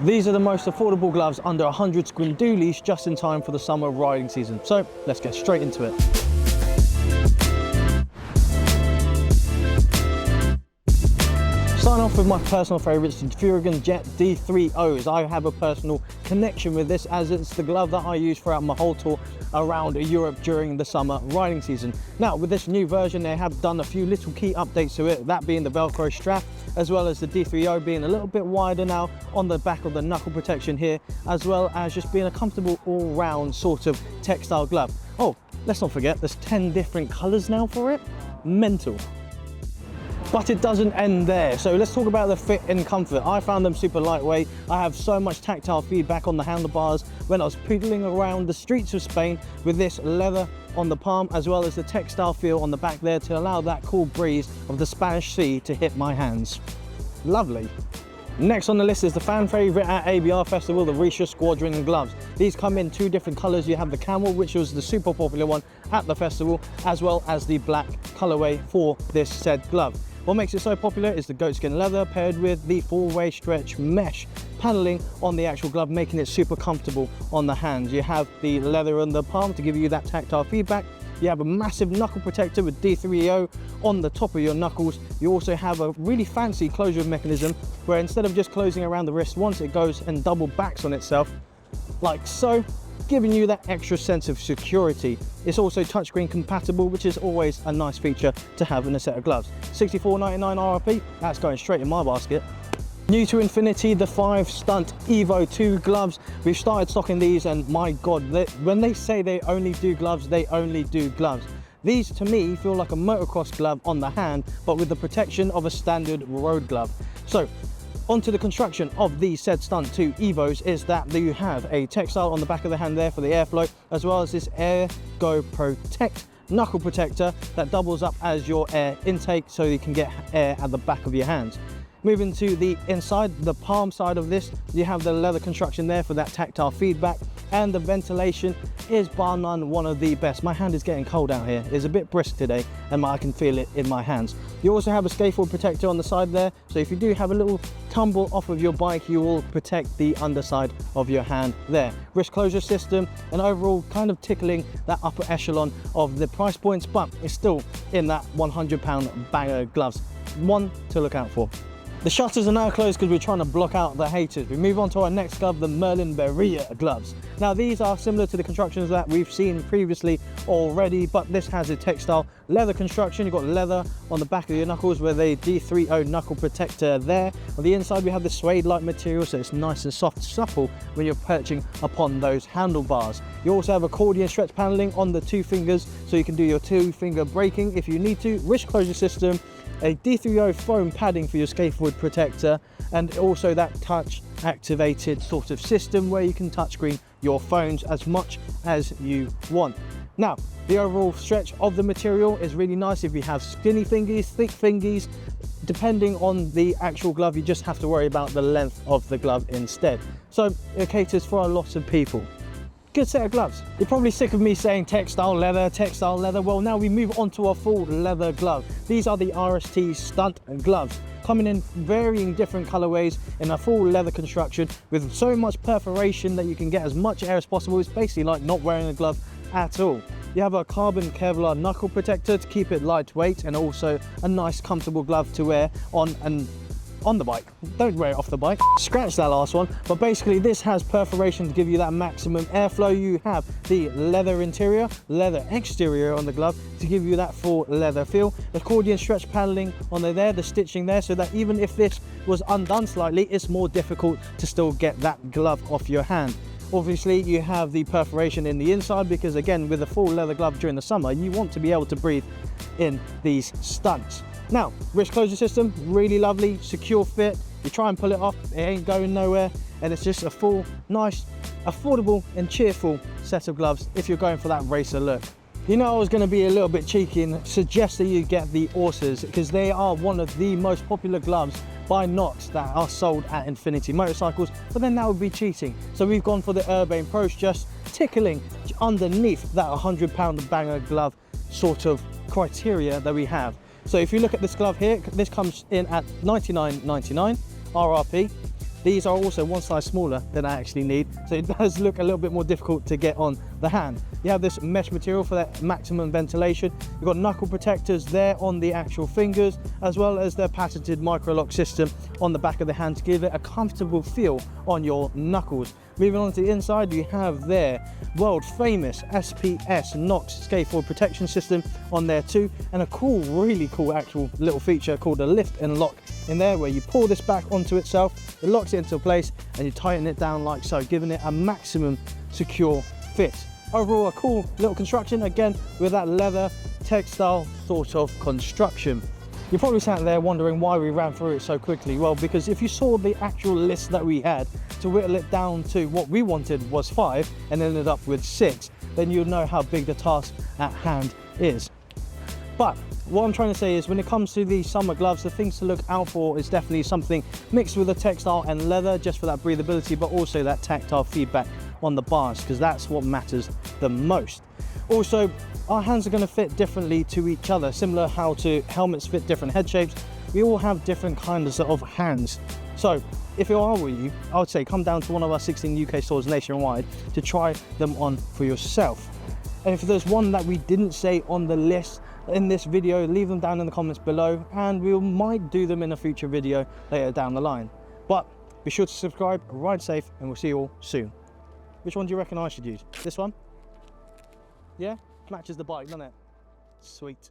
These are the most affordable gloves under 100 squindoolies just in time for the summer riding season. So let's get straight into it. Starting off with my personal favourites, the Furygan Jet D3Os. I have a personal connection with this as it's the glove that I use throughout my whole tour around Europe during the summer riding season. Now with this new version, they have done a few little key updates to it, that being the Velcro strap, as well as the D3O being a little bit wider now on the back of the knuckle protection here, as well as just being a comfortable all-round sort of textile glove. Oh, let's not forget, there's 10 different colours now for it. Mental. But it doesn't end there. So let's talk about the fit and comfort. I found them super lightweight. I have so much tactile feedback on the handlebars when I was pedaling around the streets of Spain with this leather on the palm, as well as the textile feel on the back there to allow that cool breeze of the Spanish Sea to hit my hands. Lovely. Next on the list is the fan favourite at ABR Festival, the Richa Squadron gloves. These come in two different colours. You have the camel, which was the super popular one at the festival, as well as the black colourway for this said glove. What makes it so popular is the goatskin leather paired with the four-way stretch mesh paneling on the actual glove, making it super comfortable on the hands. You have the leather on the palm to give you that tactile feedback. You have a massive knuckle protector with D3O on the top of your knuckles. You also have a really fancy closure mechanism where instead of just closing around the wrist once, it goes and double backs on itself like so, giving you that extra sense of security. It's also touchscreen compatible, which is always a nice feature to have in a set of gloves. $64.99 RRP, that's going straight in my basket. New to Infinity, the 5 Stunt Evo 2 gloves. We've started stocking these, and my God, when they say they only do gloves, they only do gloves. These to me feel like a motocross glove on the hand, but with the protection of a standard road glove. So onto the construction of these said Stunt 2 Evos is that you have a textile on the back of the hand there for the airflow, as well as this Air Go Protect knuckle protector that doubles up as your air intake so you can get air at the back of your hands. Moving to the inside, the palm side of this, you have the leather construction there for that tactile feedback, and the ventilation is bar none one of the best. My hand is getting cold out here. It's a bit brisk today and I can feel it in my hands. You also have a scaffold protector on the side there, so if you do have a little tumble off of your bike, you will protect the underside of your hand there. Wrist closure system, and overall kind of tickling that upper echelon of the price points, but it's still in that £100 banger gloves. One to look out for. The shutters are now closed because we're trying to block out the haters. We move on to our next glove, the Merlin Beria gloves. Now these are similar to the constructions that we've seen previously already, but this has a textile leather construction. You've got leather on the back of your knuckles with a D3O knuckle protector there. On the inside we have the suede-like material, so it's nice and soft, supple when you're perching upon those handlebars. You also have accordion stretch paneling on the two fingers, so you can do your two-finger braking if you need to. Wrist closure system, a D3O foam padding for your scaffold protector, and also that touch activated sort of system where you can touchscreen your phones as much as you want. Now the overall stretch of the material is really nice. If you have skinny fingies, thick fingies, depending on the actual glove, you just have to worry about the length of the glove instead. So it caters for a lot of people. Good set of gloves. You're probably sick of me saying textile leather, textile leather. Well, now we move on to a full leather glove. These are the RST Stunt gloves, coming in varying different colorways in a full leather construction with so much perforation that you can get as much air as possible. It's basically like not wearing a glove at all. You have a carbon Kevlar knuckle protector to keep it lightweight, and also a nice comfortable glove to wear on the bike. Don't wear it off the bike. Scratch that last one. But basically this has perforation to give you that maximum airflow. You have the leather interior, leather exterior on the glove to give you that full leather feel. Accordion stretch paneling on the stitching there, so that even if this was undone slightly, it's more difficult to still get that glove off your hand. Obviously you have the perforation in the inside because, again, with a full leather glove during the summer, you want to be able to breathe in these stunts. Now, wrist closure system, really lovely, secure fit. You try and pull it off, it ain't going nowhere, and it's just a full, nice, affordable and cheerful set of gloves if you're going for that racer look. You know, I was going to be a little bit cheeky and suggest that you get the Orsas, because they are one of the most popular gloves by Knox that are sold at Infinity Motorcycles, but then that would be cheating. So we've gone for the Urbane Pros, just tickling underneath that £100 banger glove sort of criteria that we have. So if you look at this glove here, this comes in at $99.99 RRP. these are also one size smaller than I actually need, so it does look a little bit more difficult to get on the hand. You have this mesh material for that maximum ventilation. You've got knuckle protectors there on the actual fingers, as well as their patented micro lock system on the back of the hand to give it a comfortable feel on your knuckles. Moving on to the inside, you have their world famous SPS Knox skateboard protection system on there too, and a cool, really cool actual little feature called a lift and lock in there, where you pull this back onto itself, it locks it into place, and you tighten it down like so, giving it a maximum secure fit. Overall, a cool little construction, again with that leather textile sort of construction. You're probably sat there wondering why we ran through it so quickly. Well, because if you saw the actual list that we had, to whittle it down to what we wanted was 5 and ended up with 6, then you'll know how big the task at hand is. But what I'm trying to say is, when it comes to these summer gloves, the things to look out for is definitely something mixed with the textile and leather, just for that breathability, but also that tactile feedback on the bars, because that's what matters the most. Also, our hands are going to fit differently to each other, similar how to helmets fit different head shapes. We all have different kinds of hands. So if I were you, I would say come down to one of our 16 UK stores nationwide to try them on for yourself. And if there's one that we didn't say on the list in this video, leave them down in the comments below, and we might do them in a future video later down the line. But be sure to subscribe, ride safe, and we'll see you all soon. Which one do you reckon I should use? This one? Yeah? Matches the bike, doesn't it? Sweet.